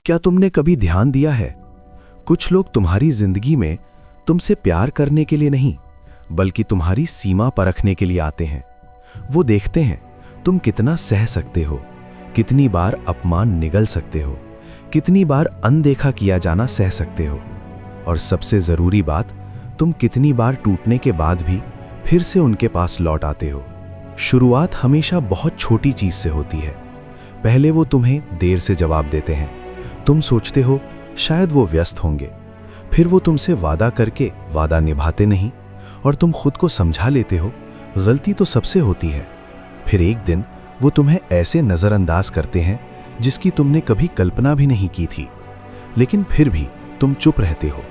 क्या तुमने कभी ध्यान दिया है, कुछ लोग तुम्हारी जिंदगी में तुमसे प्यार करने के लिए नहीं, बल्कि तुम्हारी सीमा परखने के लिए आते हैं। वो देखते हैं तुम कितना सह सकते हो, कितनी बार अपमान निगल सकते हो, कितनी बार अनदेखा किया जाना सह सकते हो, और सबसे जरूरी बात, तुम कितनी बार टूटने के बाद भी फिर से उनके पास लौट आते हो। शुरुआत हमेशा बहुत छोटी चीज से होती है। पहले वो तुम्हें देर से जवाब देते हैं, तुम सोचते हो शायद वो व्यस्त होंगे, फिर वो तुमसे वादा करके वादा निभाते नहीं, और तुम खुद को समझा लेते हो गलती तो सबसे होती है। फिर एक दिन वो तुम्हें ऐसे नज़रअंदाज करते हैं जिसकी तुमने कभी कल्पना भी नहीं की थी, लेकिन फिर भी तुम चुप रहते हो,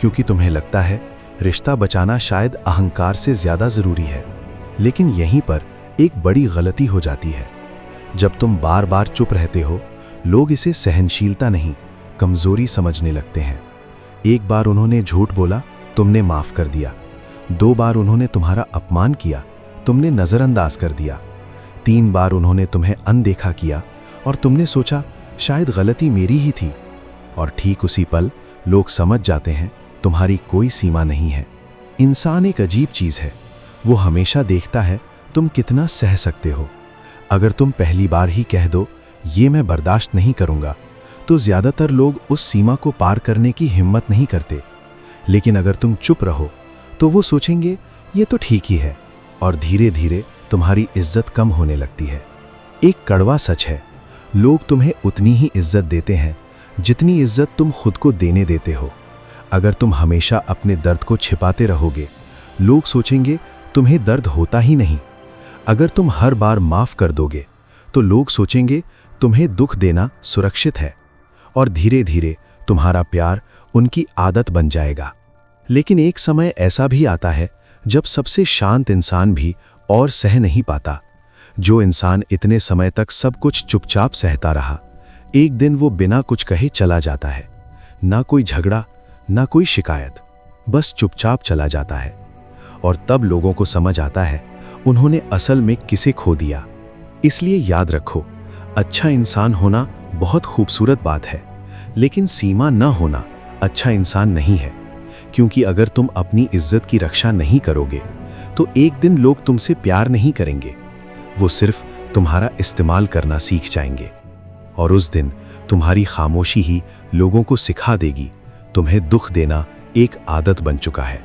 क्योंकि तुम्हें लगता है रिश्ता बचाना शायद अहंकार से ज़्यादा ज़रूरी है। लेकिन यहीं पर एक बड़ी गलती हो जाती है। जब तुम बार बार चुप रहते हो, लोग इसे सहनशीलता नहीं, कमज़ोरी समझने लगते हैं। एक बार उन्होंने झूठ बोला, तुमने माफ़ कर दिया। 2 बार उन्होंने तुम्हारा अपमान किया, तुमने नज़रअंदाज कर दिया। 3 बार उन्होंने तुम्हें अनदेखा किया और तुमने सोचा शायद गलती मेरी ही थी। और ठीक उसी पल लोग समझ जाते हैं तुम्हारी कोई सीमा नहीं है। इंसान एक अजीब चीज़ है, वो हमेशा देखता है तुम कितना सह सकते हो। अगर तुम पहली बार ही कह दो ये मैं बर्दाश्त नहीं करूँगा, तो ज़्यादातर लोग उस सीमा को पार करने की हिम्मत नहीं करते। लेकिन अगर तुम चुप रहो तो वो सोचेंगे ये तो ठीक ही है, और धीरे धीरे तुम्हारी इज्जत कम होने लगती है। एक कड़वा सच है, लोग तुम्हें उतनी ही इज्जत देते हैं जितनी इज्जत तुम खुद को देने देते हो। अगर तुम हमेशा अपने दर्द को छिपाते रहोगे, लोग सोचेंगे तुम्हें दर्द होता ही नहीं। अगर तुम हर बार माफ़ कर दोगे तो लोग सोचेंगे तुम्हें दुख देना सुरक्षित है, और धीरे धीरे तुम्हारा प्यार उनकी आदत बन जाएगा। लेकिन एक समय ऐसा भी आता है जब सबसे शांत इंसान भी और सह नहीं पाता। जो इंसान इतने समय तक सब कुछ चुपचाप सहता रहा, एक दिन वो बिना कुछ कहे चला जाता है। ना कोई झगड़ा, ना कोई शिकायत, बस चुपचाप चला जाता है। और तब लोगों को समझ आता है उन्होंने असल में किसे खो दिया। इसलिए याद रखो, अच्छा इंसान होना बहुत खूबसूरत बात है, लेकिन सीमा न होना अच्छा इंसान नहीं है। क्योंकि अगर तुम अपनी इज्जत की रक्षा नहीं करोगे तो एक दिन लोग तुमसे प्यार नहीं करेंगे, वो सिर्फ तुम्हारा इस्तेमाल करना सीख जाएंगे। और उस दिन तुम्हारी खामोशी ही लोगों को सिखा देगी तुम्हें दुख देना एक आदत बन चुका है।